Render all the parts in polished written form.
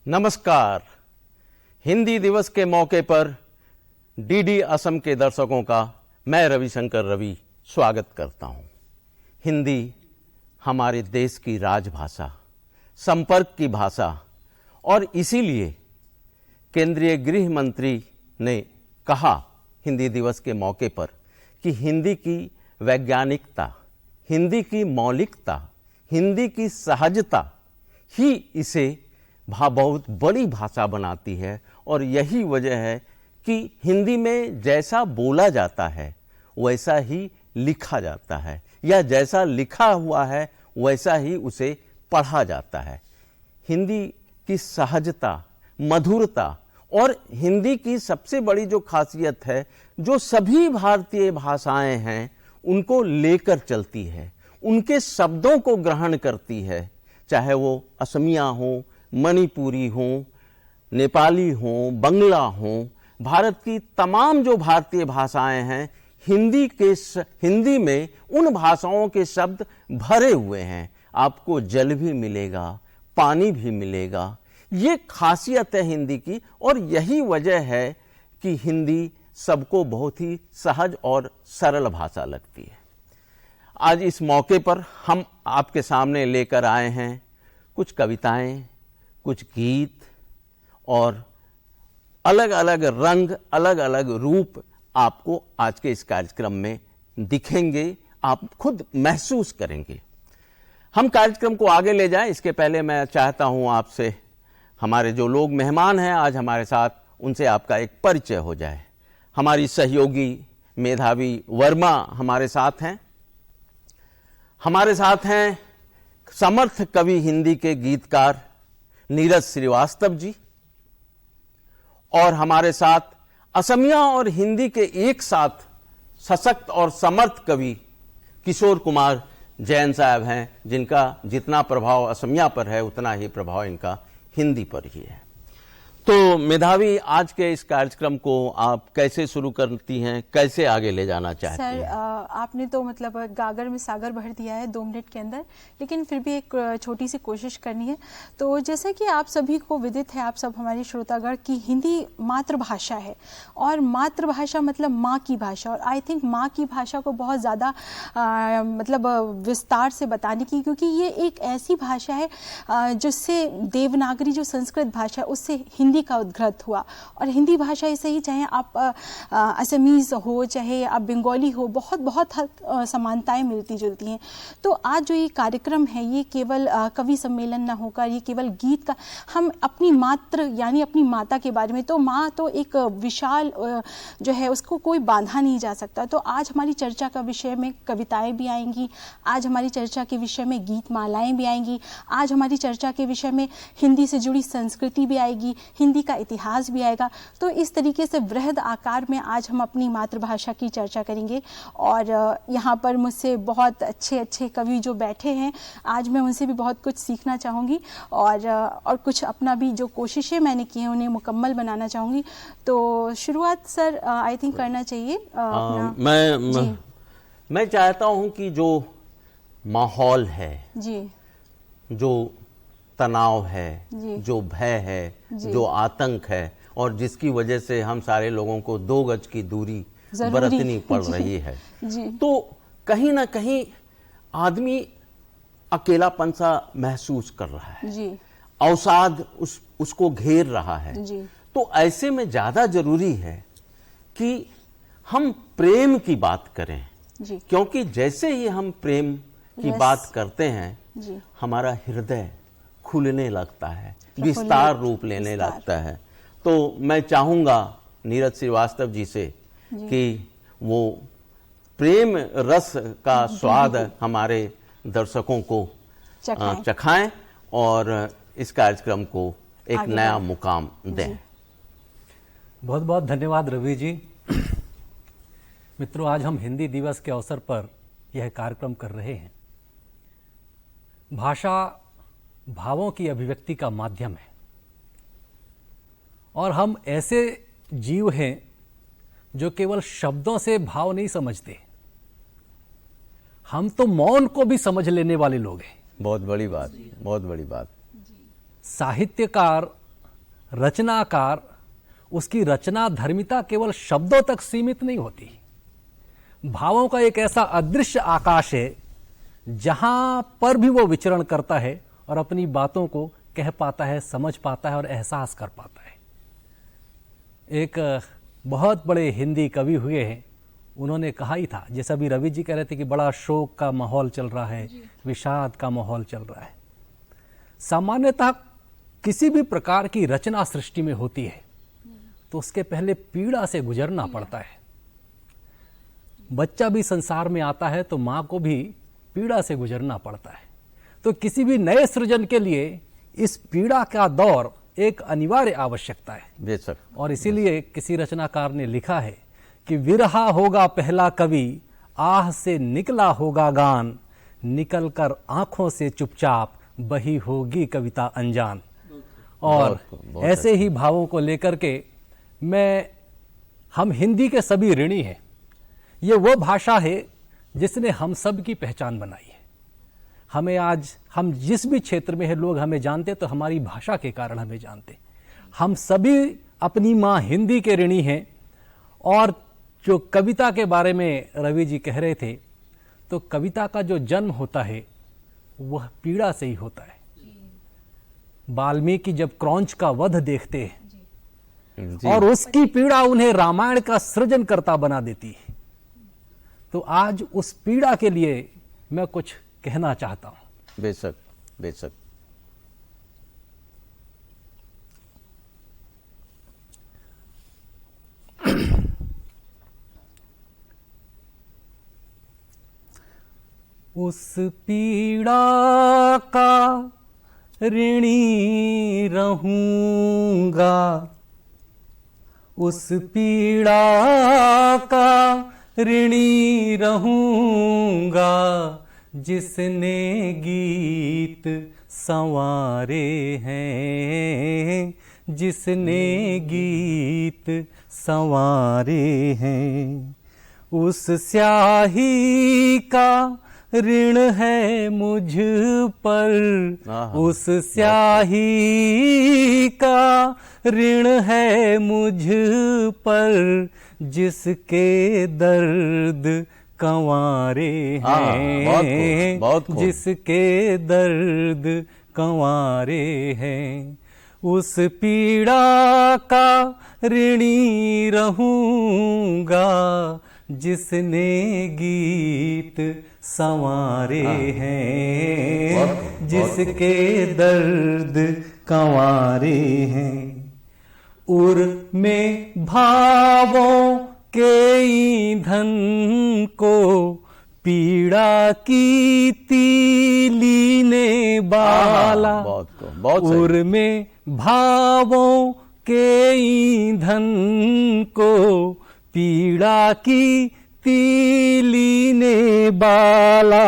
नमस्कार। हिंदी दिवस के मौके पर डीडी असम के दर्शकों का मैं रविशंकर रवि स्वागत करता हूं। हिंदी हमारे देश की राजभाषा, संपर्क की भाषा और इसीलिए केंद्रीय गृह मंत्री ने कहा हिंदी दिवस के मौके पर कि हिंदी की वैज्ञानिकता, हिंदी की मौलिकता, हिंदी की सहजता ही इसे बहुत बड़ी भाषा बनाती है। और यही वजह है कि हिंदी में जैसा बोला जाता है वैसा ही लिखा जाता है, या जैसा लिखा हुआ है वैसा ही उसे पढ़ा जाता है। हिंदी की सहजता, मधुरता और हिंदी की सबसे बड़ी जो खासियत है, जो सभी भारतीय भाषाएं हैं उनको लेकर चलती है, उनके शब्दों को ग्रहण करती है, चाहे वो असमिया हो, मणिपुरी हो, नेपाली हो, बंगला हो। भारत की तमाम जो भारतीय भाषाएं हैं, हिंदी में उन भाषाओं के शब्द भरे हुए हैं। आपको जल भी मिलेगा, पानी भी मिलेगा। ये खासियत है हिंदी की, और यही वजह है कि हिंदी सबको बहुत ही सहज और सरल भाषा लगती है। आज इस मौके पर हम आपके सामने लेकर आए हैं कुछ कविताएं, कुछ गीत और अलग अलग रंग, अलग अलग रूप आपको आज के इस कार्यक्रम में दिखेंगे, आप खुद महसूस करेंगे। हम कार्यक्रम को आगे ले जाएं, इसके पहले मैं चाहता हूं आपसे, हमारे जो लोग मेहमान हैं आज हमारे साथ, उनसे आपका एक परिचय हो जाए। हमारी सहयोगी मेधावी वर्मा हमारे साथ हैं। हमारे साथ हैं समर्थ कवि हिंदी के गीतकार नीरज श्रीवास्तव जी, और हमारे साथ असमिया और हिंदी के एक साथ सशक्त और समर्थ कवि किशोर कुमार जैन साहब हैं, जिनका जितना प्रभाव असमिया पर है उतना ही प्रभाव इनका हिंदी पर ही है। तो मेधावी, आज के इस कार्यक्रम को आप कैसे शुरू करती हैं, कैसे आगे ले जाना चाहती हैं? सर, आपने तो मतलब गागर में सागर भर दिया है 2 मिनट के अंदर, लेकिन फिर भी एक छोटी सी कोशिश करनी है। तो जैसे कि आप सभी को विदित है, आप सब हमारे श्रोतागण, की हिंदी मातृभाषा है, और मातृभाषा मतलब माँ की भाषा। और आई थिंक माँ की भाषा को बहुत ज़्यादा मतलब विस्तार से बताने की, क्योंकि ये एक ऐसी भाषा है जिससे देवनागरी जो संस्कृत भाषा है उससे हिंदी का उद्गत हुआ। और हिंदी भाषा ऐसे ही, चाहे आप असमीज हो, चाहे आप बंगाली हो, बहुत बहुत समानताएं मिलती जुलती हैं। तो आज जो ये कार्यक्रम है, ये केवल कवि सम्मेलन ना होकर ये केवल गीत का, हम अपनी मातृ यानी अपनी माता के बारे में, तो माँ तो एक विशाल जो है उसको कोई बांधा नहीं जा सकता। तो आज हमारी चर्चा का विषय में कविताएं भी आएंगी, आज हमारी चर्चा के विषय में गीत मालाएं भी आएंगी, आज हमारी चर्चा के विषय में हिंदी से जुड़ी संस्कृति भी आएगी, हिंदी का इतिहास भी आएगा। तो इस तरीके से वृहद आकार में आज हम अपनी मातृभाषा की चर्चा करेंगे। और यहाँ पर मुझसे बहुत अच्छे अच्छे कवि जो बैठे हैं, आज मैं उनसे भी बहुत कुछ सीखना चाहूँगी, और कुछ अपना भी जो कोशिशें मैंने की हैं उन्हें मुकम्मल बनाना चाहूँगी। तो शुरुआत सर आई थिंक करना चाहिए मैं चाहता हूँ कि जो माहौल है जी, जो तनाव है, जो भय है, जो आतंक है, और जिसकी वजह से हम सारे लोगों को 2 गज की दूरी बरतनी पड़ रही है, तो कहीं ना कहीं आदमी अकेलापन सा महसूस कर रहा है, अवसाद उसको घेर रहा है। तो ऐसे में ज्यादा जरूरी है कि हम प्रेम की बात करें, क्योंकि जैसे ही हम प्रेम की बात करते हैं हमारा हृदय खुलने लगता है, विस्तार रूप लेने लगता है। तो मैं चाहूंगा नीरज श्रीवास्तव जी से कि वो प्रेम रस का स्वाद हमारे दर्शकों को चखाएं और इस कार्यक्रम को एक नया मुकाम दें। बहुत बहुत धन्यवाद रवि जी। मित्रों, आज हम हिंदी दिवस के अवसर पर यह कार्यक्रम कर रहे हैं। भाषा भावों की अभिव्यक्ति का माध्यम है, और हम ऐसे जीव हैं जो केवल शब्दों से भाव नहीं समझते, हम तो मौन को भी समझ लेने वाले लोग हैं। बहुत बड़ी बात, बहुत बड़ी बात। साहित्यकार रचनाकार, उसकी रचना धर्मिता केवल शब्दों तक सीमित नहीं होती। भावों का एक ऐसा अदृश्य आकाश है जहां पर भी वो विचरण करता है और अपनी बातों को कह पाता है, समझ पाता है और एहसास कर पाता है। एक बहुत बड़े हिंदी कवि हुए हैं, उन्होंने कहा ही था, जैसा भी रवि जी कह रहे थे कि बड़ा शोक का माहौल चल रहा है, विषाद का माहौल चल रहा है। सामान्यतः किसी भी प्रकार की रचना सृष्टि में होती है तो उसके पहले पीड़ा से गुजरना पड़ता है। बच्चा भी संसार में आता है तो माँ को भी पीड़ा से गुजरना पड़ता है। तो किसी भी नए सृजन के लिए इस पीड़ा का दौर एक अनिवार्य आवश्यकता है। बेशक। और इसीलिए किसी रचनाकार ने लिखा है कि विरहा होगा पहला कवि, आह से निकला होगा गान, निकल कर आंखों से चुपचाप बही होगी कविता अनजान। और बहुत ऐसे ही भावों को लेकर के हम हिंदी के सभी ऋणी हैं। ये वो भाषा है जिसने हम सब की पहचान बनाई है। हमें आज, हम जिस भी क्षेत्र में है, लोग हमें जानते तो हमारी भाषा के कारण हमें जानते। हम सभी अपनी माँ हिंदी के ऋणी हैं। और जो कविता के बारे में रवि जी कह रहे थे, तो कविता का जो जन्म होता है वह पीड़ा से ही होता है। वाल्मीकि जब क्रौंच का वध देखते हैं और उसकी पीड़ा उन्हें रामायण का सृजन करता बना देती है, तो आज उस पीड़ा के लिए मैं कुछ कहना चाहता हूं। बेशक, बेशक। उस पीड़ा का ऋणी रहूंगा, उस पीड़ा का ऋणी रहूंगा, जिसने गीत संवारे हैं, जिसने गीत संवारे हैं। उस स्याही का ऋण है मुझ पर, उस स्याही का ऋण है मुझ पर, जिसके दर्द कंवारे हैं, बहुत खूब। जिसके दर्द कंवारे हैं। उस पीड़ा का ऋणी रहूंगा, जिसने गीत संवारे हैं, जिसके दर्द कंवारे हैं। उर में भावों के ईंधन को पीड़ा की तीली ने बाला, बहुत उर में भावों के ईंधन को पीड़ा की तीली ने बाला।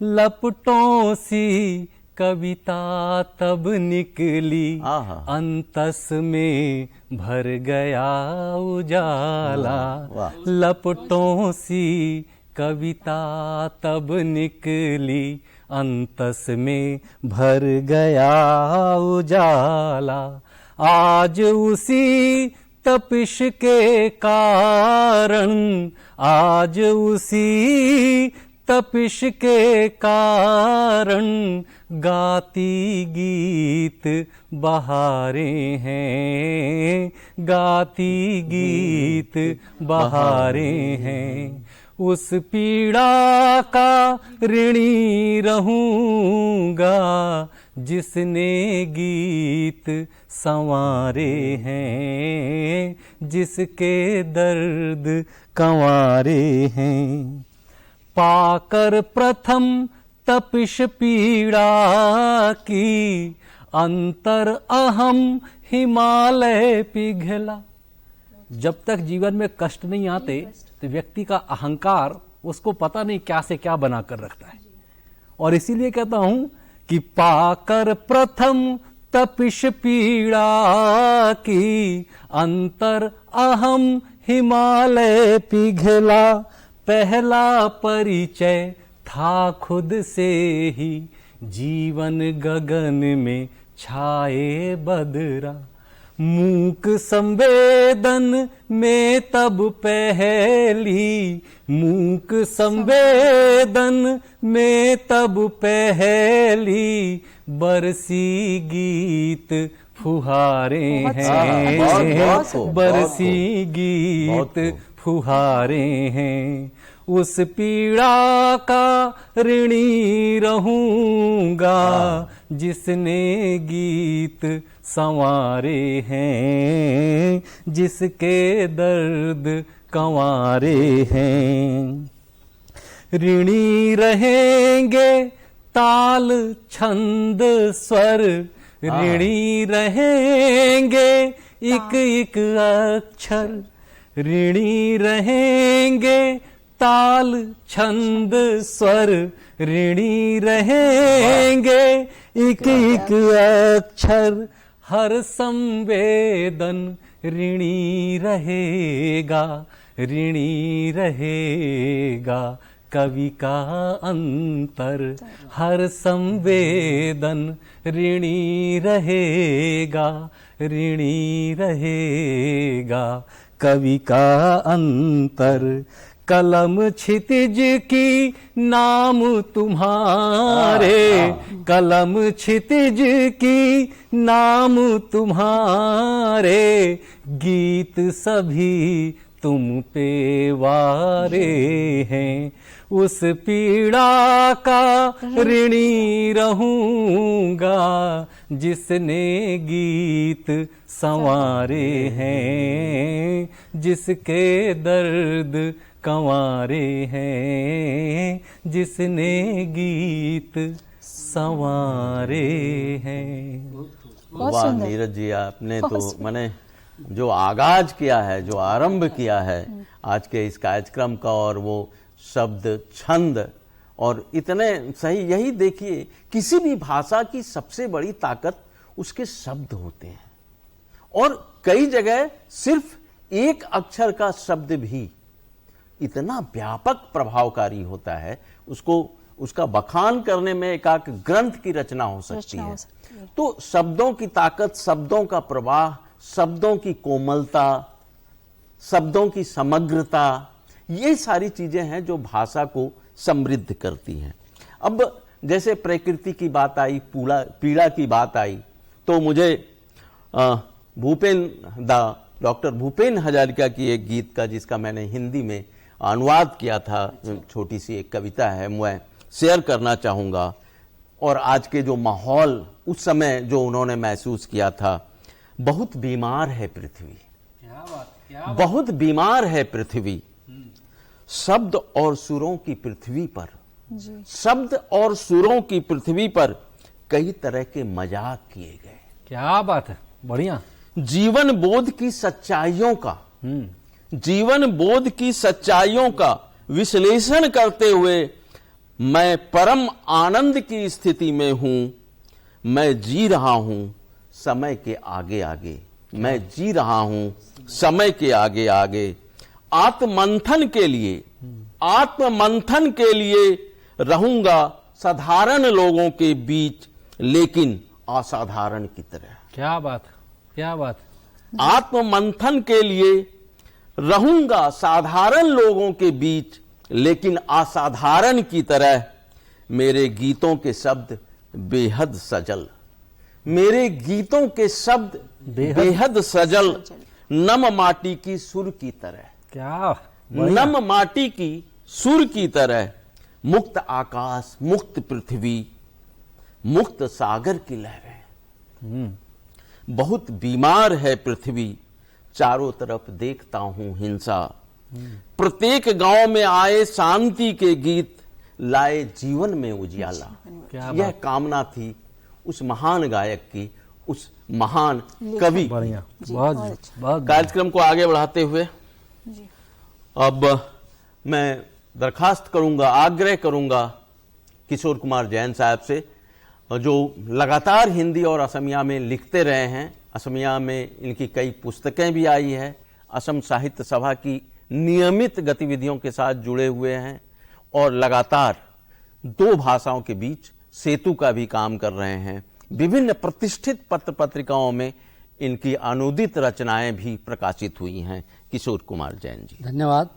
लपटों सी कविता तब निकली, अंतस में भर गया उजाला। लपटों सी कविता तब निकली, अंतस में भर गया उजाला। आज उसी तपिश के कारण, आज उसी तपिश के कारण, गाती गीत बहारें हैं, गाती गीत बहारें हैं। उस पीड़ा का ऋणी रहूंगा, जिसने गीत संवारे हैं, जिसके दर्द कंवारे हैं। पाकर प्रथम तपिश पीड़ा की, अंतर अहम हिमालय पिघला। जब तक जीवन में कष्ट नहीं आते तो व्यक्ति का अहंकार उसको पता नहीं क्या से क्या बना कर रखता है। और इसीलिए कहता हूं कि पाकर प्रथम तपिश पीड़ा की, अंतर अहम हिमालय पिघला। पहला परिचय था खुद से ही, जीवन गगन में छाए बदरा। मूक संवेदन में तब पहली, मूक संवेदन में तब पहली बरसी गीत फुहारे हैं, बरसी गीत फुहारे हैं। उस पीड़ा का ऋणी रहूंगा जिसने गीत संवारे हैं, जिसके दर्द कंवारे हैं। ऋणी रहेंगे ताल छंद स्वर, ऋणी रहेंगे एक एक अक्षर, ऋणी रहेंगे ताल छंद स्वर, ऋणी रहेंगे एक एक अक्षर। हर संवेदन ऋणी रहेगा, ऋणी रहेगा कवि का अंतर। हर संवेदन ऋणी रहेगा, ऋणी रहेगा कवि का अंतर। कलम क्षितिज की नाम तुम्हारे, कलम क्षितिज की नाम तुम्हारे, गीत सभी तुम पे वारे हैं। उस पीड़ा का ऋणी रहूंगा जिसने गीत संवारे हैं, जिसके दर्द कंवारे हैं, जिसने गीत संवारे हैं। वाह नीरज जी, आपने तो मैंने जो आगाज किया है, जो आरंभ किया है आज के इस कार्यक्रम का, और वो शब्द छंद और इतने सही। यही देखिए, किसी भी भाषा की सबसे बड़ी ताकत उसके शब्द होते हैं, और कई जगह सिर्फ एक अक्षर का शब्द भी इतना व्यापक प्रभावकारी होता है, उसको उसका बखान करने में एकाक ग्रंथ की रचना हो सकती है। तो शब्दों की ताकत, शब्दों का प्रवाह, शब्दों की कोमलता, शब्दों की समग्रता, ये सारी चीजें हैं जो भाषा को समृद्ध करती हैं। अब जैसे प्रकृति की बात आई, पीड़ा की बात आई, तो मुझे डॉक्टर भूपेन हजारिका की एक गीत का, जिसका मैंने हिंदी में अनुवाद किया था, छोटी सी एक कविता है, मैं शेयर करना चाहूंगा। और आज के जो माहौल, उस समय जो उन्होंने महसूस किया था, बहुत बीमार है पृथ्वी, बहुत बीमार है पृथ्वी, शब्द और सुरों की पृथ्वी पर, शब्द और सुरों की पृथ्वी पर कई तरह के मजाक किए गए। क्या बात है, बढ़िया। जीवन बोध की सच्चाइयों का, जीवन बोध की सच्चाइयों का विश्लेषण करते हुए मैं परम आनंद की स्थिति में हूं, मैं जी रहा हूं समय के आगे आगे, मैं जी रहा हूं समय के आगे आगे। आत्ममंथन के लिए, आत्ममंथन के लिए रहूंगा साधारण लोगों के बीच, लेकिन असाधारण की तरह। क्या बात, क्या बात। आत्ममंथन के लिए रहूंगा साधारण लोगों के बीच, लेकिन असाधारण की तरह। मेरे गीतों के शब्द बेहद सजल, मेरे गीतों के शब्द बेहद सजल, नम माटी की सुर की तरह। क्या, नम माटी की सुर की तरह। मुक्त आकाश, मुक्त पृथ्वी, मुक्त सागर की लहरें। बहुत बीमार है पृथ्वी, चारों तरफ देखता हूं हिंसा। प्रत्येक गांव में आए शांति के गीत, लाए जीवन में उजियाला। यह कामना थी उस महान गायक की, उस महान कवि। बढ़िया, बहुत। कार्यक्रम को आगे बढ़ाते हुए अब मैं दरखास्त करूंगा, आग्रह करूंगा किशोर कुमार जैन साहब से, जो लगातार हिंदी और असमिया में लिखते रहे हैं। असमिया में इनकी कई पुस्तकें भी आई है, असम साहित्य सभा की नियमित गतिविधियों के साथ जुड़े हुए हैं, और लगातार दो भाषाओं के बीच सेतु का भी काम कर रहे हैं। विभिन्न प्रतिष्ठित पत्र पत्रिकाओं में इनकी अनुदित रचनाएं भी प्रकाशित हुई हैं। किशोर कुमार जैन जी। धन्यवाद।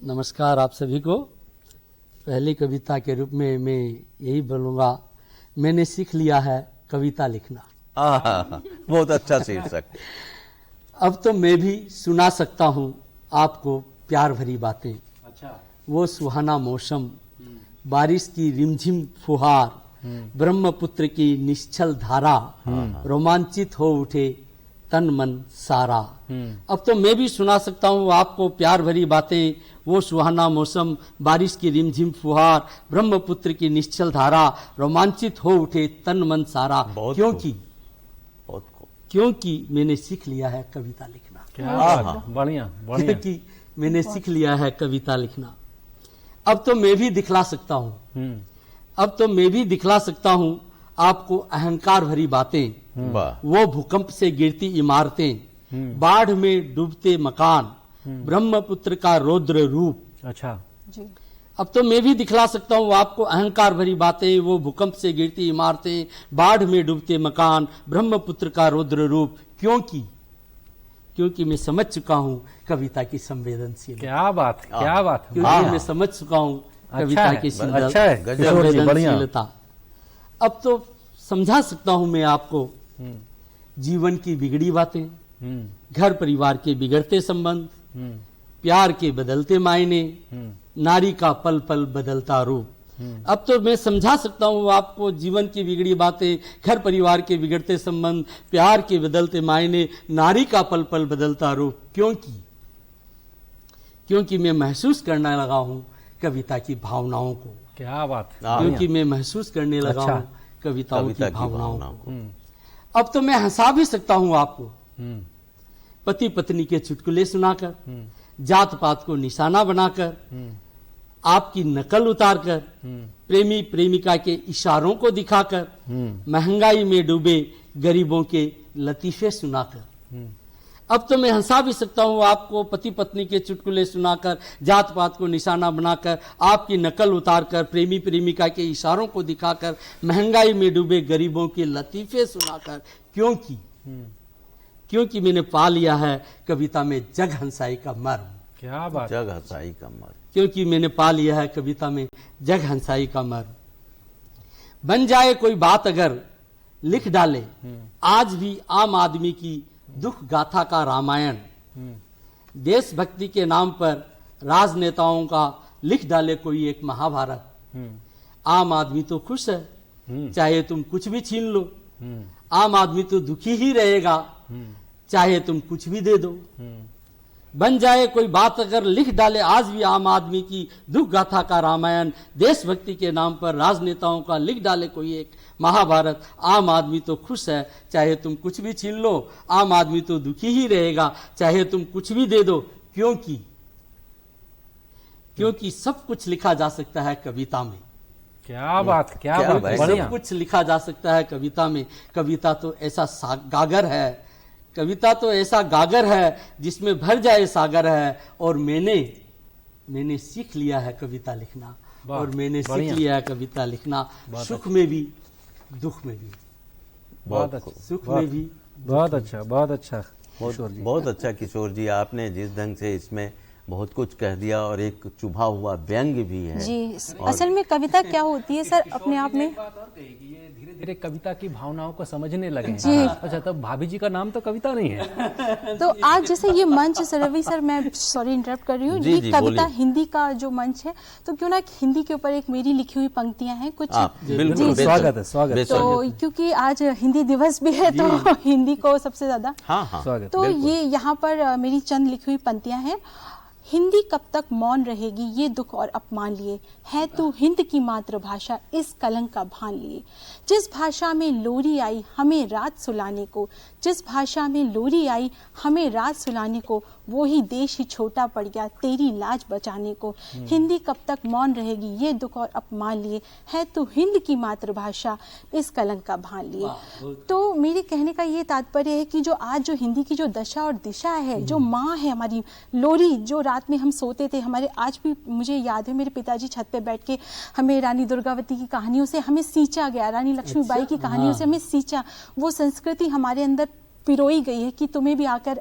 नमस्कार आप सभी को। पहली कविता के रूप में मैं यही बोलूँगा, मैंने सीख लिया है कविता लिखना। बहुत अच्छा शीर्षक। अब तो मैं भी सुना सकता हूँ आपको प्यार भरी बातें। अच्छा। वो सुहाना मौसम, बारिश की रिमझिम फुहार, ब्रह्मपुत्र की निश्चल धारा, रोमांचित हो उठे तन मन सारा। अब तो मैं भी सुना सकता हूँ आपको प्यार भरी बातें, वो सुहाना मौसम, बारिश की रिमझिम फुहार, ब्रह्मपुत्र की निश्चल धारा, रोमांचित हो उठे तन मन सारा। क्योंकि मैंने सीख लिया है कविता लिखना। क्या बढ़िया बढ़िया। क्योंकि मैंने सीख लिया है कविता लिखना। अब तो मैं भी दिखला सकता हूँ, अब तो मैं भी दिखला सकता हूँ आपको अहंकार भरी बातें, वो भूकंप से गिरती इमारतें, बाढ़ में डूबते मकान, ब्रह्मपुत्र का रौद्र रूप। अच्छा जी। अब तो मैं भी दिखला सकता हूँ आपको अहंकार भरी बातें, वो भूकंप से गिरती इमारतें, बाढ़ में डूबते मकान, ब्रह्मपुत्र का रौद्र रूप। क्योंकि मैं समझ चुका हूँ कविता की संवेदनशीलता। क्या बात, क्या बात। क्योंकि मैं समझ चुका हूँ कविता की संवेदनशीलता। अब तो समझा सकता हूँ मैं आपको जीवन की बिगड़ी बातें, घर परिवार के बिगड़ते संबंध, प्यार के बदलते मायने, नारी का पल पल बदलता रूप। अब तो मैं समझा सकता हूँ आपको जीवन की बिगड़ी बातें, घर परिवार के बिगड़ते संबंध, प्यार के बदलते मायने, नारी का पल पल बदलता रूप। क्योंकि मैं महसूस करने लगा हूँ कविता की भावनाओं को। क्या बात। क्योंकि मैं महसूस करने लगा हूँ कविताओं की भावनाओं को। अब तो मैं हंसा भी सकता हूँ आपको, पति पत्नी के चुटकुले सुनाकर, जात पात को निशाना बनाकर, आपकी नकल उतारकर, प्रेमी प्रेमिका के इशारों को दिखाकर, महंगाई में डूबे गरीबों के लतीफे सुनाकर। अब तो मैं हंसा भी सकता हूँ आपको, पति पत्नी के चुटकुले सुनाकर, जात पात को निशाना बनाकर, आपकी नकल उतारकर, प्रेमी प्रेमिका के इशारों को दिखाकर, महंगाई में डूबे गरीबों के लतीफे सुनाकर। क्योंकि मैंने पा लिया है कविता में जग हंसाई का मर्म। क्या बात। जग हंसाई का मर्म। क्योंकि मैंने पा लिया है कविता में जग हंसाई का मर्म। बन जाए कोई बात अगर लिख डाले आज भी आम आदमी की दुख गाथा का रामायण, देशभक्ति के नाम पर राजनेताओं का लिख डाले कोई एक महाभारत, आम आदमी तो खुश है चाहे तुम कुछ भी छीन लो, आम आदमी तो दुखी ही रहेगा चाहे तुम कुछ भी दे दो। बन जाए कोई बात अगर लिख डाले आज भी आम आदमी की दुख गाथा का रामायण, देशभक्ति के नाम पर राजनेताओं का लिख डाले कोई एक महाभारत, आम आदमी तो खुश है चाहे तुम कुछ भी छीन लो, आम आदमी तो दुखी ही रहेगा चाहे तुम कुछ भी दे दो। क्योंकि सब कुछ लिखा जा सकता है कविता में। क्या बात, क्या बात। सब कुछ लिखा जा सकता है कविता में। कविता तो ऐसा गागर है, कविता तो ऐसा गागर है जिसमें भर जाए सागर है। और मैंने सीख लिया है कविता लिखना, और मैंने सीख लिया है कविता लिखना, सुख में भी दुख में भी। बहुत अच्छा, सुख में भी। बहुत अच्छा, बहुत अच्छा। बहुत अच्छा किशोर जी, आपने जिस ढंग से इसमें बहुत कुछ कह दिया और एक चुभा हुआ व्यंग भी है जी। असल में कविता क्या होती है सर अपने आप में, धीरे धीरे कविता की भावनाओं को समझने लगे जी। अच्छा, तब भाभी जी का नाम तो कविता नहीं है। तो आज जैसे ये मंच सर, रवि सर मैं सॉरी इंटरप्ट कर रही हूँ, ये कविता हिंदी का जो मंच है, तो क्यों ना हिंदी के ऊपर एक मेरी लिखी हुई पंक्तियां हैं कुछ। बिल्कुल, स्वागत है, स्वागत है। तो क्योंकि आज हिंदी दिवस भी है तो हिंदी को सबसे ज्यादा स्वागत। तो ये यहाँ पर मेरी चंद लिखी हुई पंक्तियां हैं। हिंदी कब तक मौन रहेगी ये दुख और अपमान लिए, है तू हिंद की मातृभाषा इस कलंक का भान लिए। जिस भाषा में लोरी आई हमें रात सुलाने को, जिस भाषा में लोरी आई हमें रात सुलाने को, वो ही देश ही छोटा पड़ गया तेरी लाज बचाने को। हिंदी कब तक मौन रहेगी ये दुख और अपमान लिए, है तू हिंद की मातृभाषा इस कलंक का भान लिए। तो मेरे कहने का ये तात्पर्य है कि जो आज जो हिंदी की जो दशा और दिशा है, जो माँ है हमारी, लोरी जो रात में हम सोते थे, हमारे आज भी मुझे याद है मेरे पिताजी छत पे बैठ के हमें रानी दुर्गावती की कहानियों से हमें सींचा गया, रानी लक्ष्मीबाई की कहानियों से हमें सींचा। वो संस्कृति हमारे अंदर पिरोई गई है कि तुम्हें भी आकर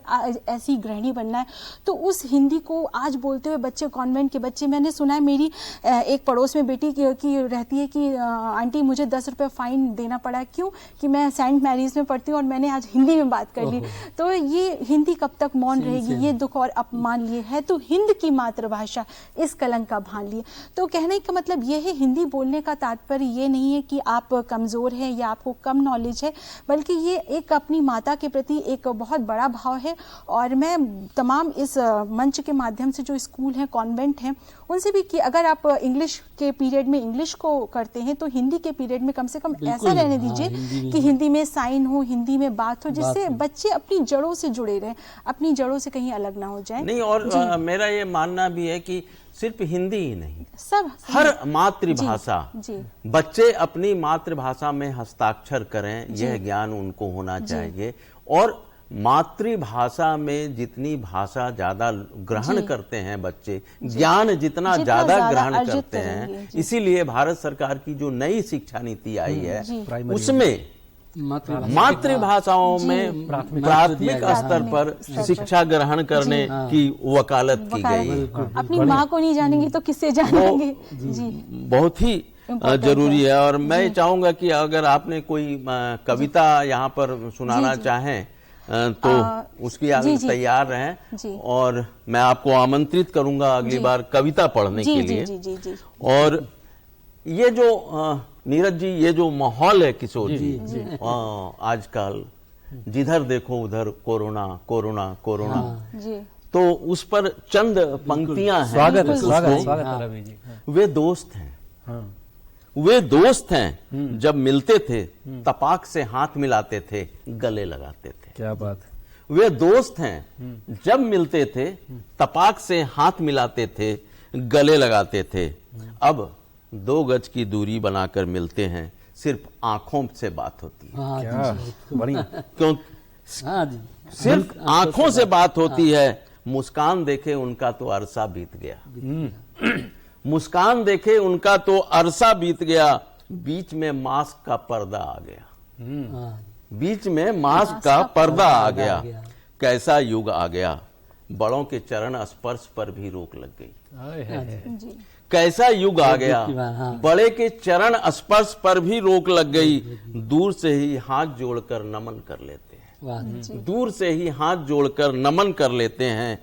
ऐसी गृहिणी बनना है। तो उस हिंदी को आज बोलते हुए बच्चे, कॉन्वेंट के बच्चे, मैंने सुना है मेरी एक पड़ोस में बेटी की रहती है कि आंटी मुझे 10 रुपये फाइन देना पड़ा, क्यों कि मैं सेंट मैरीज में पढ़ती हूँ और मैंने आज हिंदी में बात कर ली। तो ये हिंदी कब तक मौन रहेगी, ये दुख और अपमान लिए है तो हिंद की मातृभाषा इस कलंक का भान लिए। तो कहने का मतलब ये है, हिंदी बोलने का तात्पर्य ये नहीं है कि आप कमज़ोर हैं या आपको कम नॉलेज है, बल्कि ये एक अपनी माता के प्रति एक बहुत बड़ा भाव है। और मैं तमाम इस मंच के माध्यम से जो स्कूल हैं, कॉन्वेंट हैं, उनसे भी कि अगर आप इंग्लिश के पीरियड में इंग्लिश को करते हैं तो हिंदी के पीरियड में कम से कम ऐसा रहने दीजिए कि हिंदी में साइन हो, हिंदी में बात हो, जिससे बच्चे अपनी जड़ों से जुड़े रहें, अपनी जड़ों से कहीं अलग ना हो जाए। नहीं, और मेरा ये मानना भी है कि सिर्फ हिंदी ही नहीं, सब हर मातृभाषा, जी। बच्चे अपनी मातृभाषा में हस्ताक्षर करें, यह ज्ञान उनको होना चाहिए। और मातृभाषा में जितनी भाषा ज्यादा ग्रहण करते हैं बच्चे, ज्ञान जितना ज्यादा ग्रहण करते हैं, इसीलिए भारत सरकार की जो नई शिक्षा नीति आई है उसमें मातृभाषाओं में प्राथमिक स्तर पर शिक्षा ग्रहण करने की वकालत की गई है। अपनी माँ को नहीं जानेंगे तो किससे जानेंगे? जी, बहुत ही जरूरी है। और मैं चाहूंगा कि अगर आपने कोई कविता यहाँ पर सुनाना चाहें तो उसकी आप तैयार रहें, और मैं आपको आमंत्रित करूंगा अगली बार कविता पढ़ने के लिए। जी। और ये जो नीरज जी, ये जो माहौल है किशोर जी, आजकल जिधर देखो उधर कोरोना कोरोना कोरोना, तो उस पर चंद पंक्तियां हैं। स्वागत रवि जी। वे दोस्त हैं, वे दोस्त हैं, जब मिलते थे तपाक से हाथ मिलाते थे, गले लगाते थे। क्या बात। वे दोस्त हैं, जब मिलते थे तपाक से हाथ मिलाते थे, गले लगाते थे। अब 2 गज की दूरी बनाकर मिलते हैं, सिर्फ आंखों से बात होती है। क्या बढ़िया। क्यों? सिर्फ आंखों से बात होती है। मुस्कान देखे उनका तो अरसा बीत गया, मुस्कान देखे उनका तो अरसा बीत गया, बीच में मास्क का पर्दा आ गया, बीच में मास्क का पर्दा आ गया। कैसा युग आ गया, बड़ों के चरण स्पर्श पर भी रोक लग गई। कैसा युग आ गया, बड़े के चरण स्पर्श पर भी रोक लग गई। दूर से ही हाथ जोड़कर नमन कर लेते हैं, दूर से ही हाथ जोड़कर नमन कर लेते हैं।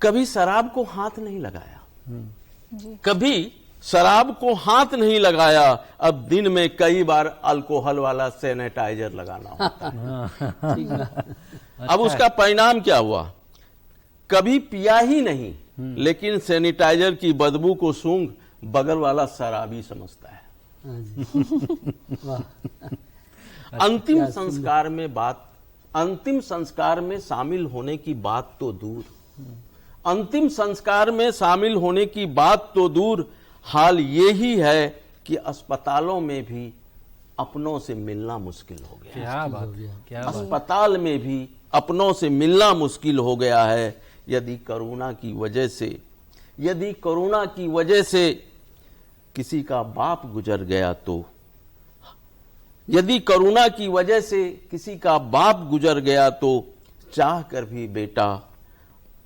कभी शराब को हाथ नहीं लगाया, कभी शराब को हाथ नहीं लगाया। अब दिन में कई बार अल्कोहल वाला सैनिटाइजर लगाना होता है। अब उसका परिणाम क्या हुआ, कभी पिया ही नहीं, लेकिन सैनिटाइजर की बदबू को सूंघ बगल वाला शराबी समझता है। अंतिम संस्कार में बात, अंतिम संस्कार में शामिल होने की बात तो दूर, अंतिम संस्कार में शामिल होने की बात तो दूर, हाल ये ही है कि अस्पतालों में भी अपनों से मिलना मुश्किल हो गया। क्या बात, क्या बात। अस्पताल में भी अपनों से मिलना मुश्किल हो गया है। यदि कोरोना की वजह से, यदि कोरोना की वजह से किसी का बाप गुजर गया तो, यदि कोरोना की वजह से किसी का बाप गुजर गया तो चाह कर भी बेटा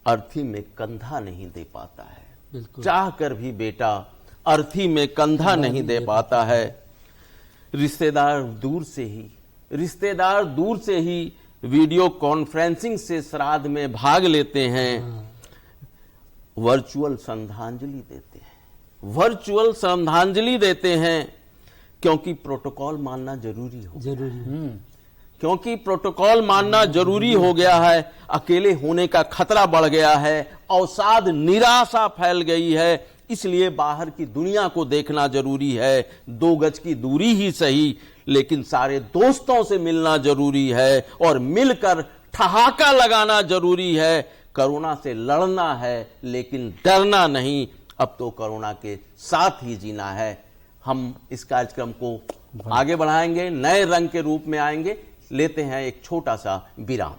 अर्थी में कंधा नहीं दे पाता है, चाह कर भी बेटा अर्थी में कंधा नहीं दे पाता है। रिश्तेदार दूर से ही, रिश्तेदार दूर से ही वीडियो कॉन्फ्रेंसिंग से श्राद्ध में भाग लेते हैं, वर्चुअल श्रद्धांजलि देते हैं, वर्चुअल श्रद्धांजलि देते हैं, क्योंकि प्रोटोकॉल मानना जरूरी हो गया, क्योंकि प्रोटोकॉल मानना जरूरी हो गया है। अकेले होने का खतरा बढ़ गया है, अवसाद निराशा फैल गई है, इसलिए बाहर की दुनिया को देखना जरूरी है। 2 गज की दूरी ही सही, लेकिन सारे दोस्तों से मिलना जरूरी है और मिलकर ठहाका लगाना जरूरी है। कोरोना से लड़ना है लेकिन डरना नहीं। अब तो कोरोना के साथ ही जीना है। हम इस कार्यक्रम को आगे बढ़ाएंगे, नए रंग के रूप में आएंगे। लेते हैं एक छोटा सा विराम।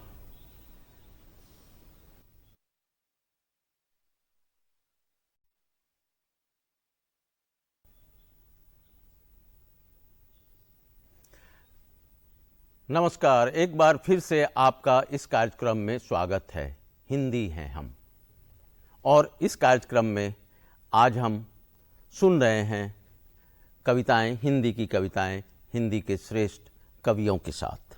नमस्कार, एक बार फिर से आपका इस कार्यक्रम में स्वागत है। हिंदी हैं हम, और इस कार्यक्रम में आज हम सुन रहे हैं कविताएं, हिंदी की कविताएं, हिंदी के श्रेष्ठ कवियों के साथ।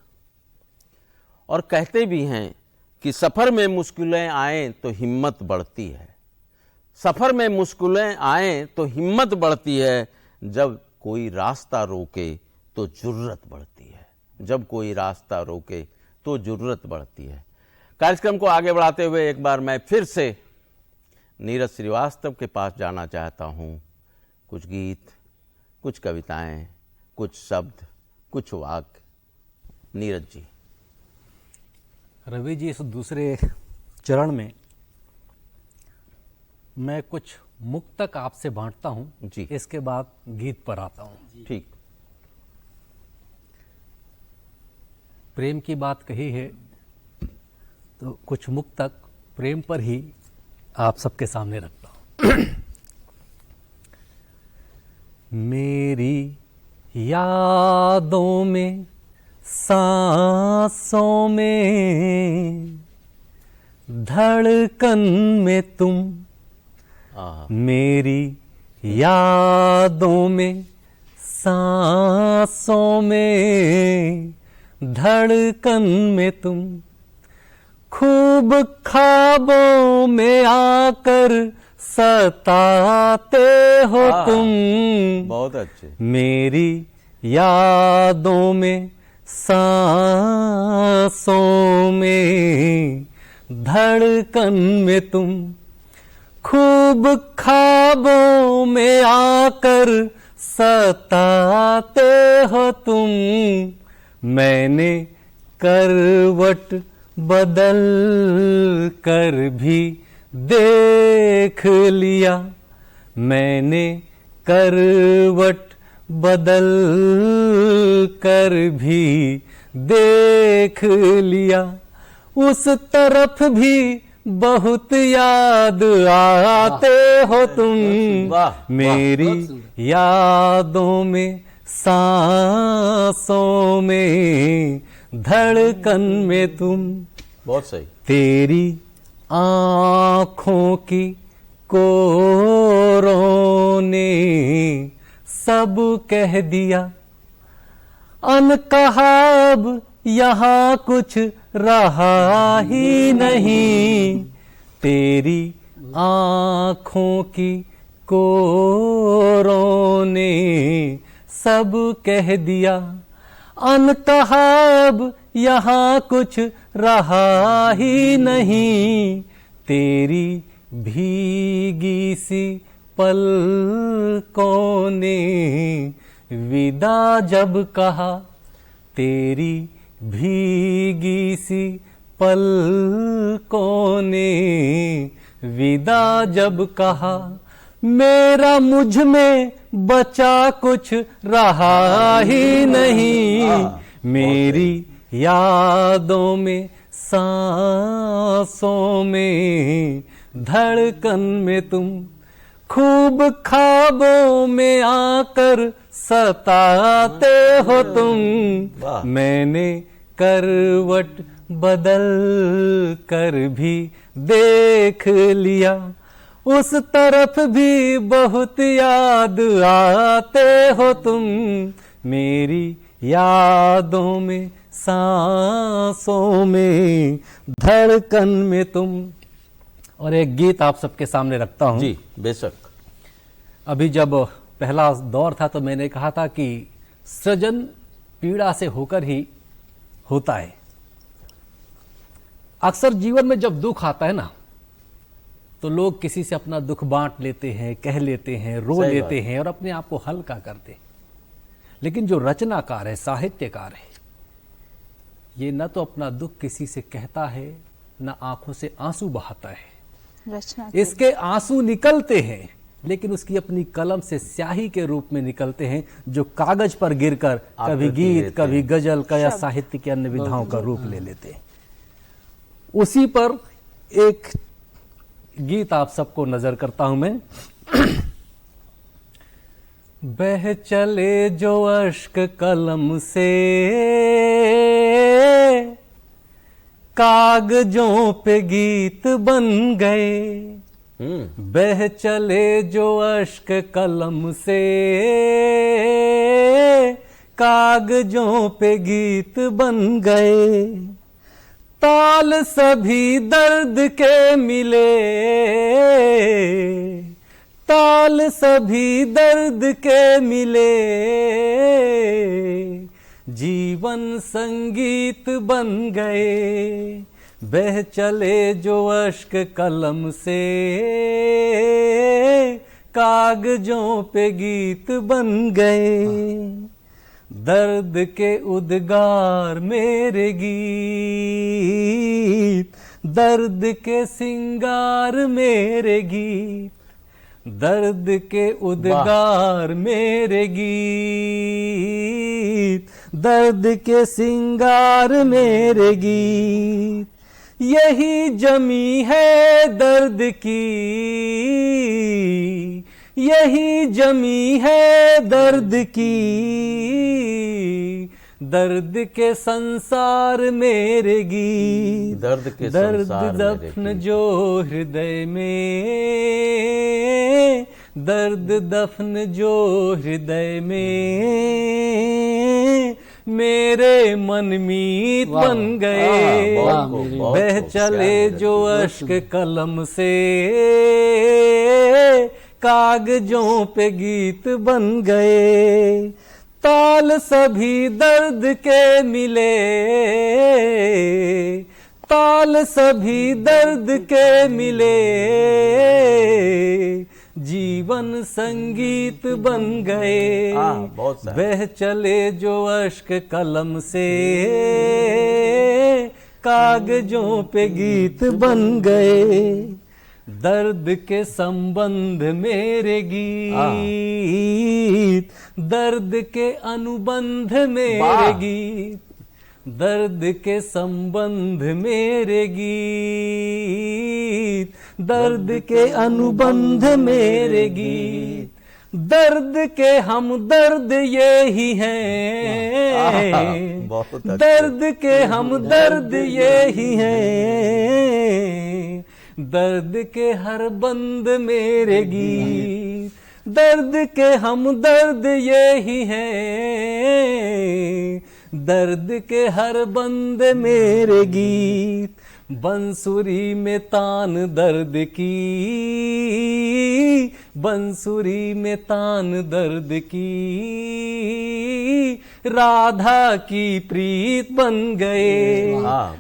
और कहते भी हैं कि सफ़र में मुश्किलें आएं तो हिम्मत बढ़ती है। सफ़र में मुश्किलें आएं तो हिम्मत बढ़ती है, जब कोई रास्ता रोके तो जुर्रत बढ़ती है। जब कोई रास्ता रोके तो जुर्रत बढ़ती है। कार्यक्रम को आगे बढ़ाते हुए एक बार मैं फिर से नीरज श्रीवास्तव के पास जाना चाहता हूँ। कुछ गीत, कुछ कविताएं, कुछ शब्द, कुछ वाक्य। नीरज जी। रवि जी, इस दूसरे चरण में मैं कुछ मुक्तक आपसे बांटता हूं जी। इसके बाद गीत पर आता हूं। ठीक। प्रेम की बात कही है तो कुछ मुक्तक प्रेम पर ही आप सबके सामने रखता हूं। मेरी यादों में, सांसों में, धड़कन में तुम, मेरी यादों में, सांसों में, धड़कन में तुम, खूब ख्वाबों में आकर सताते हो तुम। बहुत अच्छे। मेरी यादों में, सांसों में, धड़कन में तुम, खूब ख्वाबों में आकर सताते हो तुम। मैंने करवट बदल कर भी देख लिया, मैंने करवट बदल कर भी देख लिया। उस तरफ भी बहुत याद आते हो तुम। मेरी यादों में, सांसों में, धड़कन में तुम। बहुत सही। तेरी आँखों की कोरों ने सब कह दिया, अनकहाब यहाँ कुछ रहा ही नहीं। तेरी आँखों की कोरों ने सब कह दिया, अनकहाब यहाँ कुछ रहा ही नहीं। तेरी भीगी सी पलकों ने विदा जब कहा, तेरी भीगी सी पलकों ने विदा जब कहा, मेरा मुझ में बचा कुछ रहा ही नहीं। मेरी यादों में, सांसों में, धड़कन में तुम, खूब ख्वाबों में आकर सताते हो तुम। मैंने करवट बदल कर भी देख लिया, उस तरफ भी बहुत याद आते हो तुम। मेरी यादों में, सांसों में, धड़कन में तुम। और एक गीत आप सबके सामने रखता हूं। जी बेशक। अभी जब पहला दौर था तो मैंने कहा था कि सृजन पीड़ा से होकर ही होता है। अक्सर जीवन में जब दुख आता है ना, तो लोग किसी से अपना दुख बांट लेते हैं, कह लेते हैं, रो लेते हैं और अपने आप को हल्का करते हैं। लेकिन जो रचनाकार है, साहित्यकार है, ये न तो अपना दुख किसी से कहता है, न आंखों से आंसू बहाता है। इसके आंसू निकलते हैं, लेकिन उसकी अपनी कलम से स्याही के रूप में निकलते हैं, जो कागज पर गिरकर कभी गीत, कभी गजल का या साहित्य की अन्य विधाओं का रूप ले लेते हैं। उसी पर एक गीत आप सबको नजर करता हूं मैं। बह चले जो अश्क कलम से, कागजों पे गीत बन गए, बह चले जो अश्क कलम से, कागजों पे गीत बन गए। ताल सभी दर्द के मिले, ताल सभी दर्द के मिले, जीवन संगीत बन गए, बह चले जो अश्क कलम से, कागजों पे गीत बन गए। दर्द के उद्गार मेरे गीत, दर्द के सिंगार मेरे गीत, दर्द के उद्गार मेरे गीत, दर्द के सिंगार मेरे गीत। यही जमी है दर्द की, यही जमी है दर्द की, दर्द के संसार मेरे गीत, दर्द के दर्द संसार दफन मेरे गीत। जो हृदय में, दर्द दफन जो हृदय में, मेरे मन मीत वाह, बन वाह, गए, वाह, मेरे बह खूब, चले क्या जो मेरे अश्क कलम से, कागजों पे गीत बन गए। ताल सभी दर्द के मिले, ताल सभी दर्द के मिले, जीवन संगीत बन गए, बहुत सारे। बह चले जो अश्क कलम से, कागजों पे गीत बन गए। दर्द के संबंध मेरे गीत, दर्द के अनुबंध मेरे गीत, दर्द के संबंध मेरे गीत, दर्द के अनुबंध मेरे गीत। दर्द के हम दर्द ये ही हैं, बहुत अच्छे। दर्द के हम दर्द ये ही हैं, दर्द के हर बंद मेरे गीत, दर्द के हम दर्द ये ही हैं, दर्द के हर बंद मेरे गीत। बंसुरी में तान दर्द की, बंसुरी में तान दर्द की, राधा की प्रीत बन गए,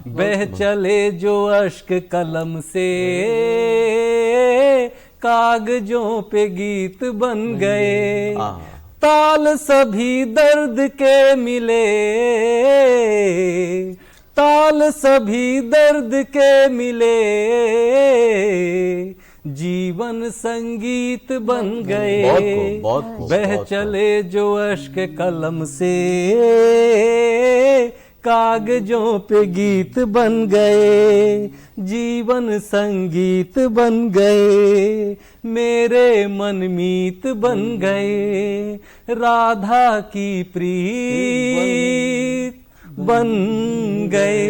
बह चले जो अश्क कलम से, कागजों पे गीत बन गए। ताल सभी दर्द के मिले, ताल सभी दर्द के मिले, जीवन संगीत बन गए, बह चले जो अश्क कलम से, कागजों पे गीत बन गए, जीवन संगीत बन गए, मेरे मन मीत बन गए, राधा की प्रीत बन गए।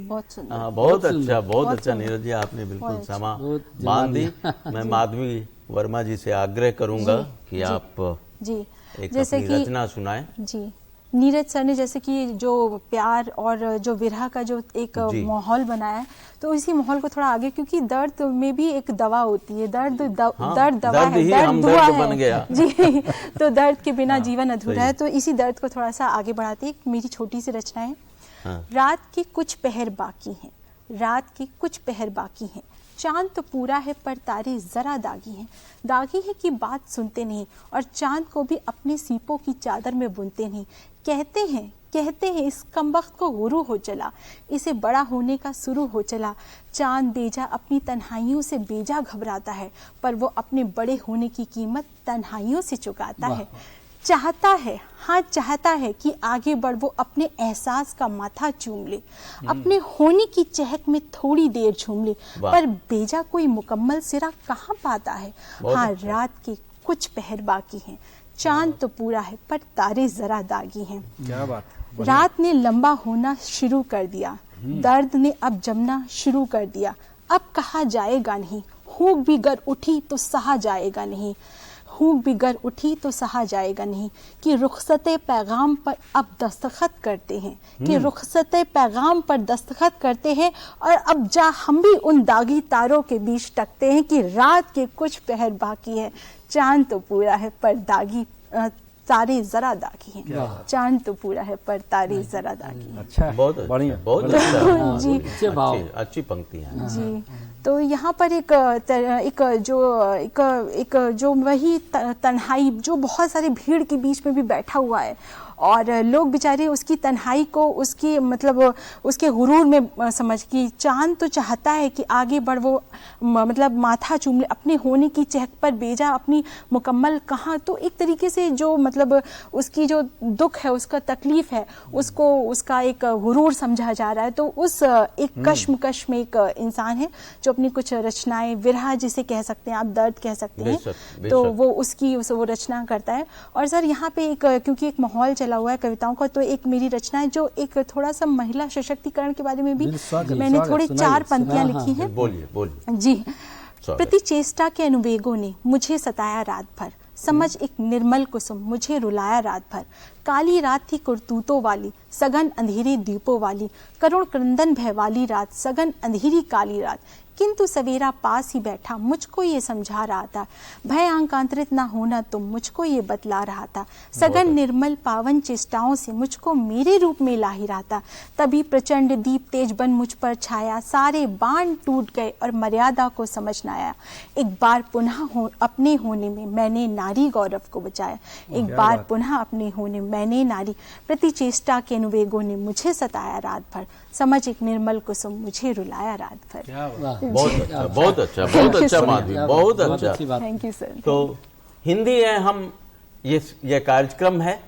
बहुत अच्छा, बहुत अच्छा नीरज जी, आपने बिल्कुल समा बांध दी। मैं माधवी वर्मा जी से आग्रह करूंगा कि आप जी एक जैसे अपनी कि रचना सुनाएं। जी नीरज सर ने जैसे कि जो प्यार और जो विरह का जो एक माहौल बनाया है, तो इसी माहौल को थोड़ा आगे, क्योंकि दर्द में भी एक दवा होती है, दर्द दवा है, दर्द दुआ है बन गया। जी तो दर्द के बिना जीवन अधूरा है। तो इसी दर्द को थोड़ा सा आगे बढ़ाते एक मेरी छोटी सी रचना है। रात की कुछ पहर बाकी हैं, रात की कुछ पहर बाकी हैं, चांद तो पूरा है पर तारे जरा दागी हैं। दागी है कि बात सुनते नहीं, और चांद को भी अपने सीपों की चादर में बुनते नहीं। कहते हैं इस कमबख्त को गुरु हो चला, इसे बड़ा होने का शुरू हो चला। चांद बेजा अपनी तन्हाइयों से बेजा घबराता है, पर वो अपने बड़े होने की कीमत तन्हाइयों से चुकाता है। चाहता है, हाँ चाहता है कि आगे बढ़ वो अपने एहसास का माथा चूम ले, अपने होने की चहक में थोड़ी देर झूम ले, पर बेजा कोई मुकम्मल सिरा कहाँ पाता है। हाँ रात के कुछ पहर बाकी हैं, चांद तो पूरा है पर तारे जरा दागी हैं। क्या बात। रात ने लंबा होना शुरू कर दिया, दर्द ने अब जमना शुरू कर दिया, अब कहा जाएगा नहीं, हूक भी गर उठी तो सहा जाएगा नहीं, हूक भी गर उठी तो सहा जाएगा नहीं, कि रुखसते पैगाम पर अब दस्तखत करते हैं, कि रुखसते पैगाम पर दस्तखत करते हैं, और अब जा हम भी उन दागी तारों के बीच टकते हैं, कि रात के कुछ पहर बाकी है, चांद तो पूरा है पर दागी तारे जरा दागी हैं, चांद तो पूरा है पर तारे जरा दागी हैं। अच्छा, बहुत अच्छा, बढ़िया, बहुत अच्छा, जी अच्छी पंक्ति है। जी। तो यहाँ पर एक जो वही तन्हाई जो बहुत सारे भीड़ के बीच में भी बैठा हुआ है, और लोग बेचारे उसकी तन्हाई को उसकी मतलब उसके गुरूर में समझ कि चांद तो चाहता है कि आगे बढ़, वो मतलब माथा चूम ले, अपने होने की चहक पर बेजा अपनी मुकम्मल कहाँ, तो एक तरीके से जो मतलब उसकी जो दुख है, उसका तकलीफ है, उसको उसका एक गुरूर समझा जा रहा है। तो उस एक कश्मकश में एक इंसान है जो अपनी कुछ रचनाएं, विरह जिसे कह सकते हैं आप, दर्द कह सकते हैं, तो वो उसकी वो रचना करता है। और सर यहाँ पे एक क्योंकि एक माहौल चला हुआ है कविताओं का, तो एक मेरी रचना है जो एक थोड़ा सा महिला सशक्तिकरण के बारे में भी मैंने थोड़ी 4 पंक्तियां लिखी हैं। बोलिए जी। प्रति चेष्टा के अनुवेगों ने मुझे सताया रात भर, समझ एक निर्मल कुसुम मुझे रुलाया रात भर, काली रात थी करतूतों वाली, सघन अंधेरे दीपों वाली, करुण क्रंदन भय वाली रात, सघन अंधेरी काली रात, किंतु सवेरा पास ही बैठा मुझको ये समझा रहा था, भय आकांतरित ना होना तुम मुझको ये बतला रहा था, सघन निर्मल पावन चेष्टाओं से मुझको मेरे रूप में ला ही रहा था, तभी प्रचंड दीप तेज बन मुझ पर छाया, सारे बाण टूट गए और मर्यादा को समझ न आया, एक बार पुनः अपने होने में मैंने नारी गौरव को बचाया, एक बार पुनः अपने होने मैंने नारी, प्रति चेष्टा के अनुवेगों ने मुझे सताया रात भर, समझ एक निर्मल कुसुम मुझे रुलाया रात भर। बहुत अच्छा, बहुत अच्छा, बहुत अच्छा माधवी, बहुत अच्छा। Thank you sir. तो हिंदी है हम, ये कार्यक्रम है,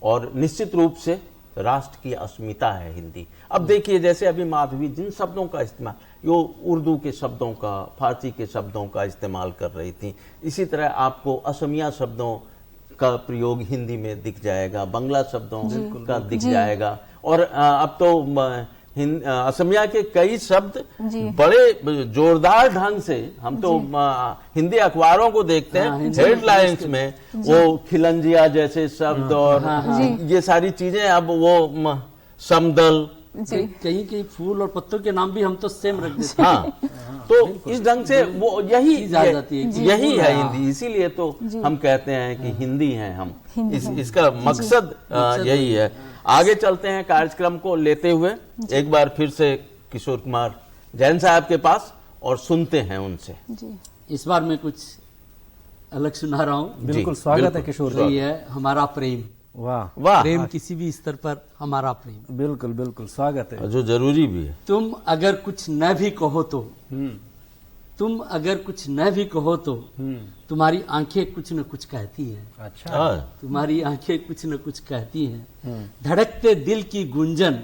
और निश्चित रूप से राष्ट्र की अस्मिता है हिंदी। अब देखिए जैसे अभी माधवी जिन शब्दों का इस्तेमाल, यो उर्दू के शब्दों का, फारसी के शब्दों का इस्तेमाल कर रही थी, इसी तरह आपको असमिया शब्दों का प्रयोग हिंदी में दिख जाएगा, बांग्ला शब्दों का दिख जाएगा, और अब तो असमिया के कई शब्द बड़े जोरदार ढंग से, हम तो हिंदी अखबारों को देखते हैं, हेडलाइंस में वो खिलंजिया जैसे शब्द और ये सारी चीजें, अब वो समदल, कहीं कहीं फूल और पत्तों के नाम भी हम तो सेम रख देते हैं। हाँ, तो इस ढंग से वो यही है हिंदी, इसीलिए तो हम कहते हैं कि हिंदी हैं हम, इसका मकसद यही है। आगे चलते हैं कार्यक्रम को लेते हुए एक बार फिर से किशोर कुमार जैन साहब के पास, और सुनते हैं उनसे। इस बार मैं कुछ अलग सुना रहा हूँ। बिल्कुल स्वागत है किशोर जी। ये है हमारा प्रेम। वाह वाह, प्रेम किसी भी स्तर पर हमारा प्रेम, बिल्कुल बिल्कुल स्वागत है, जो जरूरी भी है। तुम अगर कुछ न भी कहो तो, तुम अगर कुछ न भी कहो तो, तुम्हारी आंखें कुछ न कुछ कहती हैं। अच्छा, तुम्हारी आंखें कुछ न कुछ कहती हैं। धड़कते दिल की गुंजन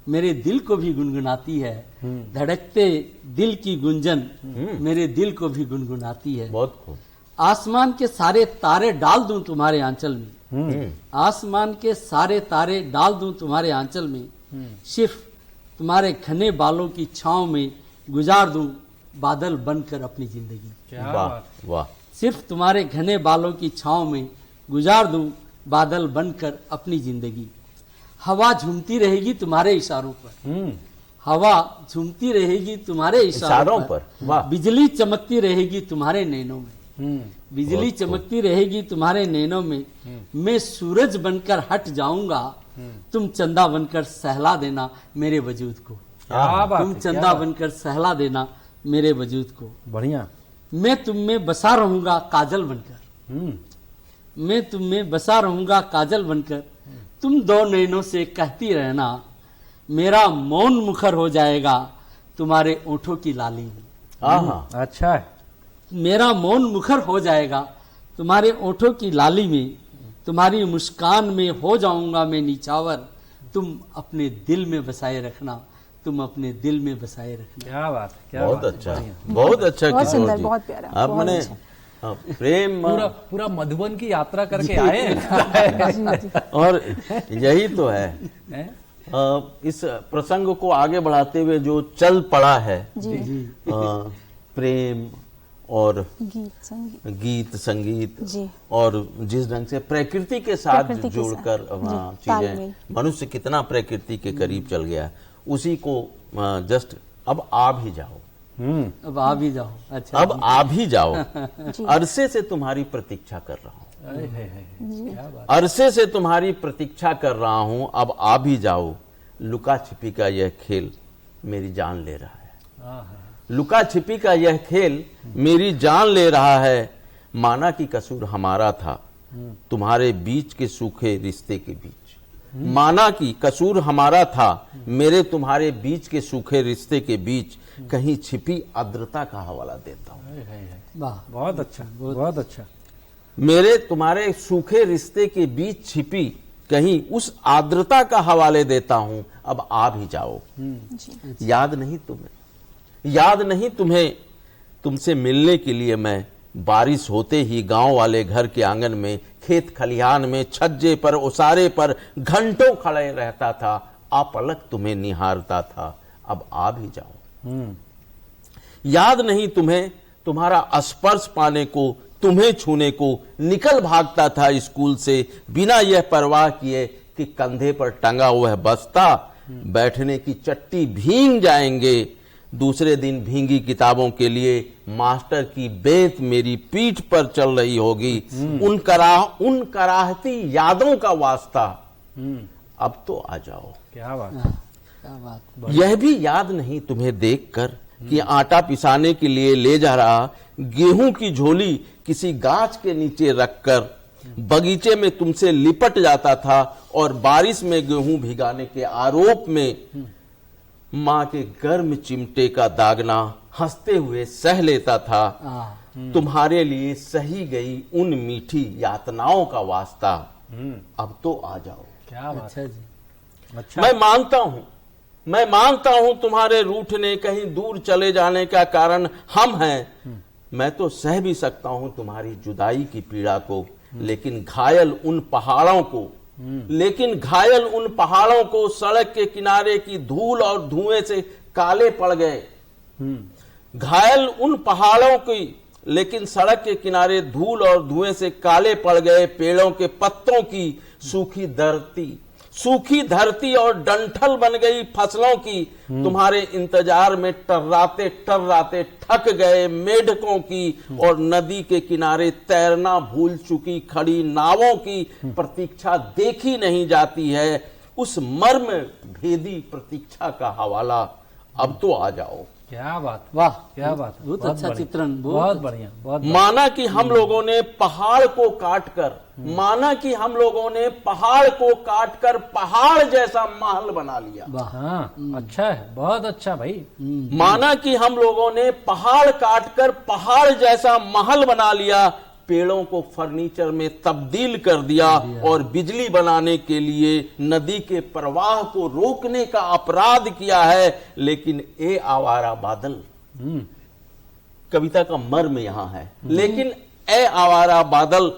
मेरे दिल को भी गुनगुनाती है, धड़कते दिल की गुंजन मेरे दिल को भी गुनगुनाती है। बहुत खूब। आसमान के सारे तारे डाल दूं तुम्हारे आंचल में, आसमान के सारे तारे डाल दूं तुम्हारे आंचल में, सिर्फ तुम्हारे घने बालों की छांव में गुजार दूं बादल बनकर अपनी जिंदगी। वाह वाह, सिर्फ तुम्हारे घने बालों की छांव में गुजार दूं बादल बनकर अपनी जिंदगी। हवा झूमती रहेगी तुम्हारे इशारों पर, हवा झूमती रहेगी तुम्हारे इशारों पर। वाह। बिजली चमकती रहेगी तुम्हारे नैनों में, बिजली चमकती रहेगी तुम्हारे नैनों में। मैं सूरज बनकर हट जाऊंगा, तुम चंदा बनकर सहला देना मेरे वजूद को, तुम चंदा बनकर सहला देना मेरे वजूद को। बढ़िया। मैं तुम में बसा रहूंगा काजल बनकर, मैं तुम में बसा रहूंगा काजल बनकर। तुम दो नैनों से कहती रहना, मेरा मौन मुखर हो जाएगा तुम्हारे ओठों की लाली में। अच्छा है। मेरा मौन मुखर हो जाएगा तुम्हारे ओठों की लाली में, तुम्हारी मुस्कान में हो जाऊंगा मैं नीचावर। तुम अपने दिल में बसाए रखना, तुम अपने दिल में बसाए रखना। क्या बात है, क्या बहुत बात अच्छा, बहुत अच्छा बहुत किशोर सुंदर, जी। बहुत प्यारा, आप बहुत मैंने अच्छा। प्रेम पूरा मधुबन की यात्रा करके आए हैं। और यही तो है। इस प्रसंग को आगे बढ़ाते हुए जो चल पड़ा है जी प्रेम और गीत संगीत जी और जिस ढंग से प्रकृति के साथ प्रकृति के जोड़कर साथ, जी, चीजें, तालमेल। मनुष्य कितना प्रकृति के करीब चल गया, उसी को जस्ट अब आ भी जाओ, अब आ भी जाओ। अच्छा, अब आ भी जाओ, अरसे से तुम्हारी प्रतीक्षा कर रहा हूं, क्या बात। अरसे से तुम्हारी प्रतीक्षा कर रहा हूं, अब आ भी जाओ, लुका छिपी का यह खेल मेरी जान ले रहा है, लुका छिपी का यह खेल मेरी जान ले रहा है, माना कि कसूर हमारा था तुम्हारे बीच के सूखे रिश्ते के बीच, माना कि कसूर हमारा था मेरे तुम्हारे बीच के सूखे रिश्ते के बीच, कहीं छिपी आर्द्रता का हवाला देता हूं, वाह, बहुत अच्छा, बहुत अच्छा। मेरे तुम्हारे सूखे रिश्ते के बीच छिपी कहीं उस आर्द्रता का हवाले देता हूं, अब आ भी जाओ। याद नहीं तुम्हें, याद नहीं तुम्हें, तुमसे मिलने के लिए मैं बारिश होते ही गांव वाले घर के आंगन में, खेत खलिहान में, छज्जे पर, उसारे पर घंटों खड़े रहता था, अपलक तुम्हें निहारता था, अब आ भी जाओ। याद नहीं तुम्हें, तुम्हारा स्पर्श पाने को, तुम्हें छूने को निकल भागता था स्कूल से, बिना यह परवाह किए कि कंधे पर टंगा वह बस्ता, बैठने की चट्टी भीग जाएंगे, दूसरे दिन भींगी किताबों के लिए मास्टर की बेत मेरी पीठ पर चल रही होगी, उन कराहती यादों का वास्ता, अब तो आ जाओ। क्या बात। क्या बात। यह भी याद नहीं तुम्हें देखकर कि आटा पिसाने के लिए ले जा रहा गेहूं की झोली किसी गाछ के नीचे रखकर बगीचे में तुमसे लिपट जाता था, और बारिश में गेहूं भिगाने के आरोप में मां के गर्म चिमटे का दागना हंसते हुए सह लेता था, तुम्हारे लिए सही गई उन मीठी यातनाओं का वास्ता, अब तो आ जाओ। क्या बात। अच्छा जी। अच्छा। मैं मानता हूं तुम्हारे रूठने, कहीं दूर चले जाने का कारण हम हैं, मैं तो सह भी सकता हूं तुम्हारी जुदाई की पीड़ा को, लेकिन घायल उन पहाड़ों को सड़क के किनारे की धूल और धुएं से काले पड़ गए, घायल उन पहाड़ों की, लेकिन सड़क के किनारे धूल और धुएं से काले पड़ गए, पेड़ों के पत्तों की सूखी धरती और डंठल बन गई फसलों की, तुम्हारे इंतजार में टर्राते टर्राते थक गए मेढकों की, और नदी के किनारे तैरना भूल चुकी खड़ी नावों की प्रतीक्षा देखी नहीं जाती है, उस मर्म भेदी प्रतीक्षा का हवाला, अब तो आ जाओ। क्या बात। वाह, क्या बात। बहुत अच्छा बढ़िया, चित्रण, बहुत बढ़िया, बहुत बढ़िया। माना कि हम लोगों ने पहाड़ को काटकर, माना कि हम लोगों ने पहाड़ को काटकर पहाड़ जैसा महल बना लिया, वाह, हाँ, अच्छा है, बहुत अच्छा भाई। माना कि हम लोगों ने पहाड़ काटकर पहाड़ जैसा महल बना लिया, पेड़ों को फर्नीचर में तब्दील कर दिया, और बिजली बनाने के लिए नदी के प्रवाह को रोकने का अपराध किया है, लेकिन ए आवारा बादल, कविता का मर्म यहां है, लेकिन ए आवारा बादल,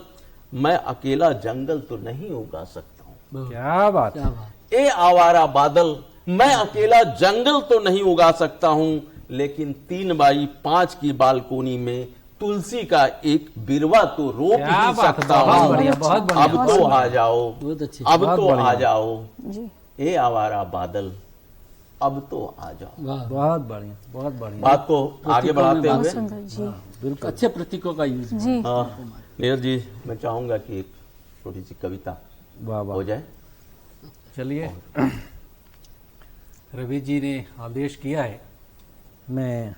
मैं अकेला जंगल तो नहीं उगा सकता हूं। क्या बात। क्या बात। ए आवारा बादल, मैं अकेला जंगल तो नहीं उगा सकता हूं, लेकिन 3x5 की बालकोनी में तुलसी का एक बिरवा तो रोप ही सकता हूं, बहुत बढ़िया, बहुत बढ़िया। अब तो आ जाओ, बहुत अच्छी। अब बहुत तो बढ़िया। आ जाओ, जी ए आवारा बादल, अब तो आ जाओ। वाह, बहुत बढ़िया, बहुत बढ़िया। बात को आगे बढ़ाते बहुत हुए सुंदर जी बिल्कुल। अच्छे प्रतीकों का यूज। जी नीरज जी, मैं चाहूंगा कि एक छोटी सी कविता वाह हो वाह। जाए। चलिए, रवि जी ने आदेश किया है, मैं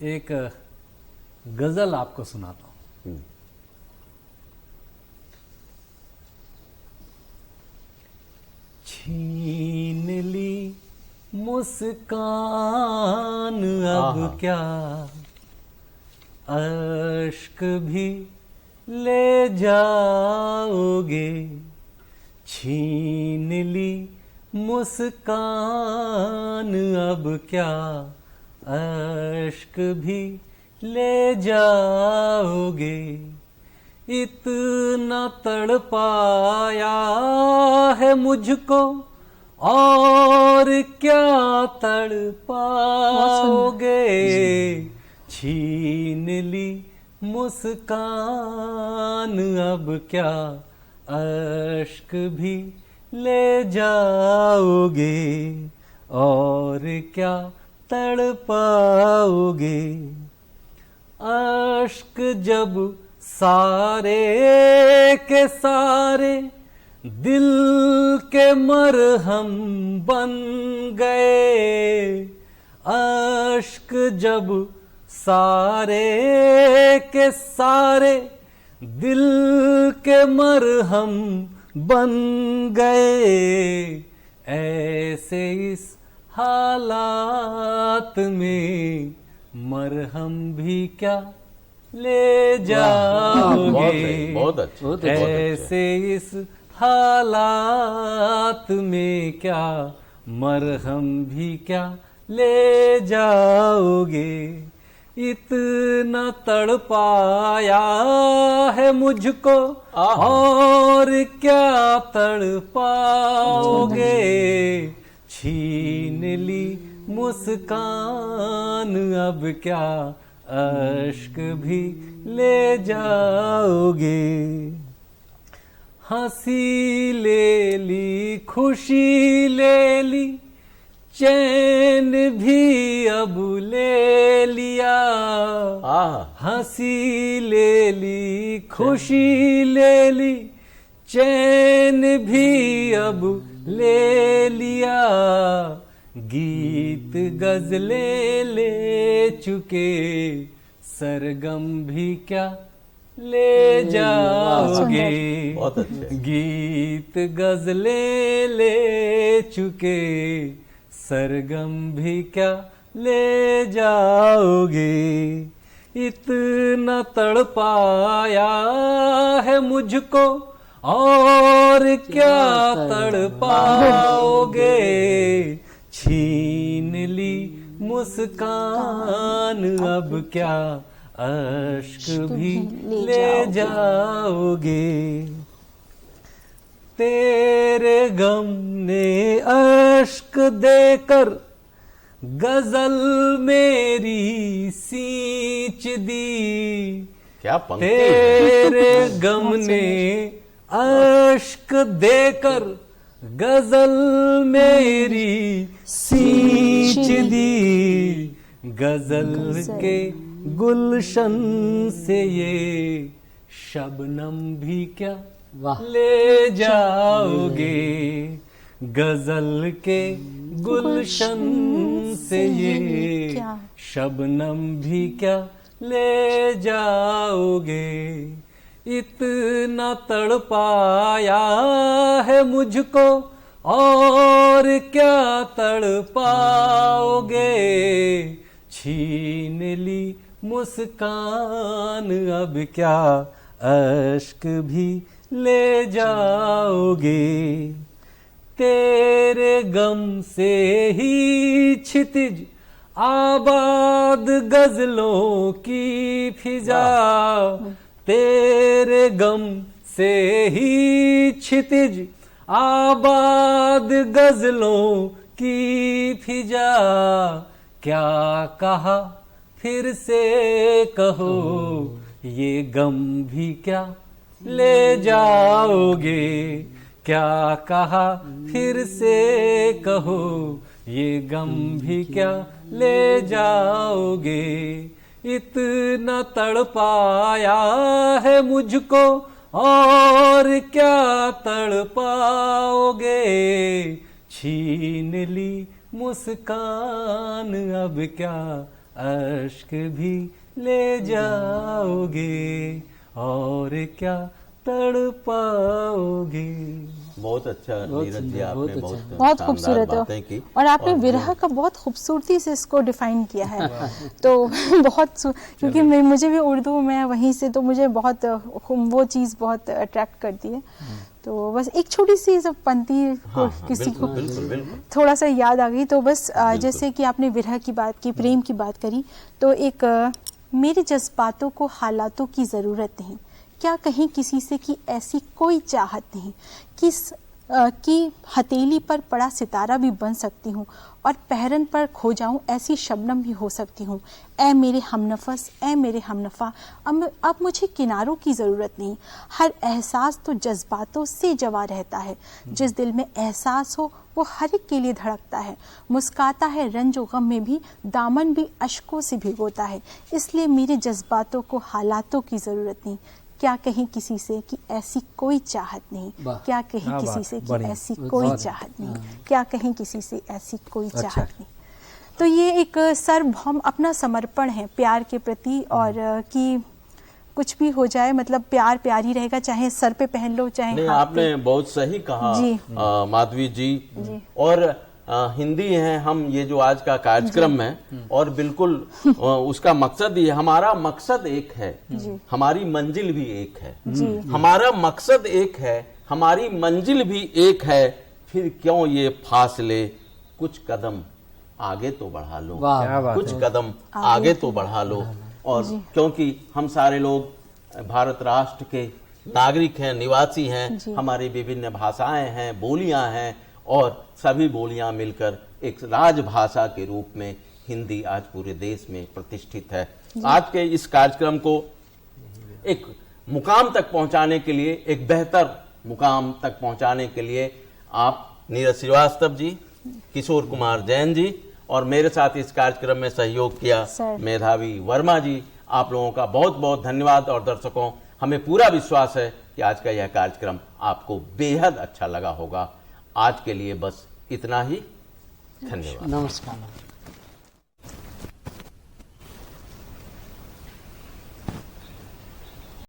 एक गजल आपको सुनाता हूं। छीन ली मुस्कान अब क्या, अश्क भी ले जाओगे, छीन ली मुस्कान अब क्या, अश्क भी ले जाओगे, इतना तड़पाया है मुझको और क्या तड़पाओगे, छीन ली मुस्कान अब क्या अश्क भी ले जाओगे, और क्या तड़पाओगे। अश्क जब सारे के सारे दिल के मरहम बन गए, अश्क जब सारे के सारे दिल के मरहम बन गए, ऐसे इस हालात में मरहम भी क्या ले जाओगे, बहुत अच्छे, ऐसे इस हालात में क्या मरहम भी क्या ले जाओगे। इतना तड़पाया है मुझको और क्या तड़पाओगे, छीन ली मुस्कान अब क्या अश्क भी ले जाओगे। हंसी ले ली खुशी ले ली चैन भी अब ले लिया, हंसी ले ली खुशी ले ली चैन भी अब ले लिया, गीत गजलें ले चुके सरगम भी क्या ले जाओगे, गीत गजलें ले चुके सरगम भी क्या ले जाओगे। इतना तड़पाया है मुझको और क्या तड़पाओगे, छीन ली मुस्कान अब क्या अश्क भी ले जाओगे। तेरे गम ने अश्क देकर गजल मेरी सींच दी, क्या पंक्ति, तेरे गम ने अश्क देकर गजल मेरी सींच दी, गजल के गुलशन से ये शबनम भी क्या ले जाओगे, गजल के गुलशन से ये शबनम भी क्या ले जाओगे। इतना तड़पाया है मुझको और क्या तड़पाओगे, छीन ली मुस्कान अब क्या अश्क भी ले जाओगे। तेरे गम से ही क्षितिज आबाद गजलों की फिजा, तेरे गम से ही क्षितिज आबाद गजलों की फिजा, क्या कहा फिर से कहो ये गम भी क्या ले जाओगे, क्या कहा फिर से कहो ये गम भी क्या ले जाओगे। इतना तड़पाया है मुझको और क्या तड़पाओगे, छीन ली मुस्कान अब क्या अश्क भी ले जाओगे, और क्या तड़पाओगे। बहुत अच्छा नीरज जी, आपने बहुत खूबसूरत बातें की और आपने विरह का बहुत खूबसूरती से इसको डिफाइन किया है। तो बहुत क्योंकि मुझे भी उर्दू में वहीं से तो मुझे बहुत वो चीज़ बहुत अट्रैक्ट करती है। तो बस एक छोटी सी सब पंक्ति किसी को थोड़ा सा याद आ गई। तो बस जैसे कि आपने विरह की बात की, प्रेम की बात करी, तो एक मेरे जज्बातों को हालातों की ज़रूरत नहीं, क्या कहीं किसी से कि ऐसी कोई चाहत नहीं कि हथेली पर पड़ा सितारा भी बन सकती हूँ और पहरन पर खो जाऊं ऐसी शबनम भी हो सकती हूँ। ऐ मेरे हमनफस, ऐ मेरे हमनफा, अब मुझे किनारों की ज़रूरत नहीं। हर एहसास तो जज्बातों से जवा रहता है। जिस दिल में एहसास हो वो हर एक के लिए धड़कता है। मुस्काता है रंज व गम में भी, दामन भी अश्कों से भिगोता है। इसलिए मेरे जज्बातों को हालातों की ज़रूरत नहीं। क्या कहीं किसी से कि ऐसी कोई चाहत नहीं, क्या कहीं किसी से कि ऐसी कोई चाहत नहीं, क्या कहीं किसी से ऐसी कोई चाहत नहीं। तो ये एक सार्वभौम अपना समर्पण है प्यार के प्रति, और कि कुछ भी हो जाए मतलब प्यार प्यार ही रहेगा, चाहे सर पे पहन लो चाहे नहीं, हाथ आपने पे। बहुत सही कहा जी। माधवी जी। और हिंदी है हम ये जो आज का कार्यक्रम है, और बिल्कुल उसका मकसद ये, हमारा मकसद एक है, हमारी मंजिल भी एक है। हमारा मकसद एक है, हमारी मंजिल भी एक है, फिर क्यों ये फासले, कुछ कदम आगे तो बढ़ा लो, कुछ कदम आगे तो बढ़ा लो। और क्योंकि हम सारे लोग भारत राष्ट्र के नागरिक हैं, निवासी हैं, हमारी विभिन्न भाषाएं हैं, बोलियां हैं, और सभी बोलियां मिलकर एक राजभाषा के रूप में हिंदी आज पूरे देश में प्रतिष्ठित है। आज के इस कार्यक्रम को एक मुकाम तक पहुंचाने के लिए, एक बेहतर मुकाम तक पहुंचाने के लिए आप नीरज श्रीवास्तव जी, किशोर कुमार जैन जी, और मेरे साथ इस कार्यक्रम में सहयोग किया मेधावी वर्मा जी, आप लोगों का बहुत बहुत धन्यवाद। और दर्शकों, हमें पूरा विश्वास है कि आज का यह कार्यक्रम आपको बेहद अच्छा लगा होगा। आज के लिए बस इतना ही। धन्यवाद। नमस्कार।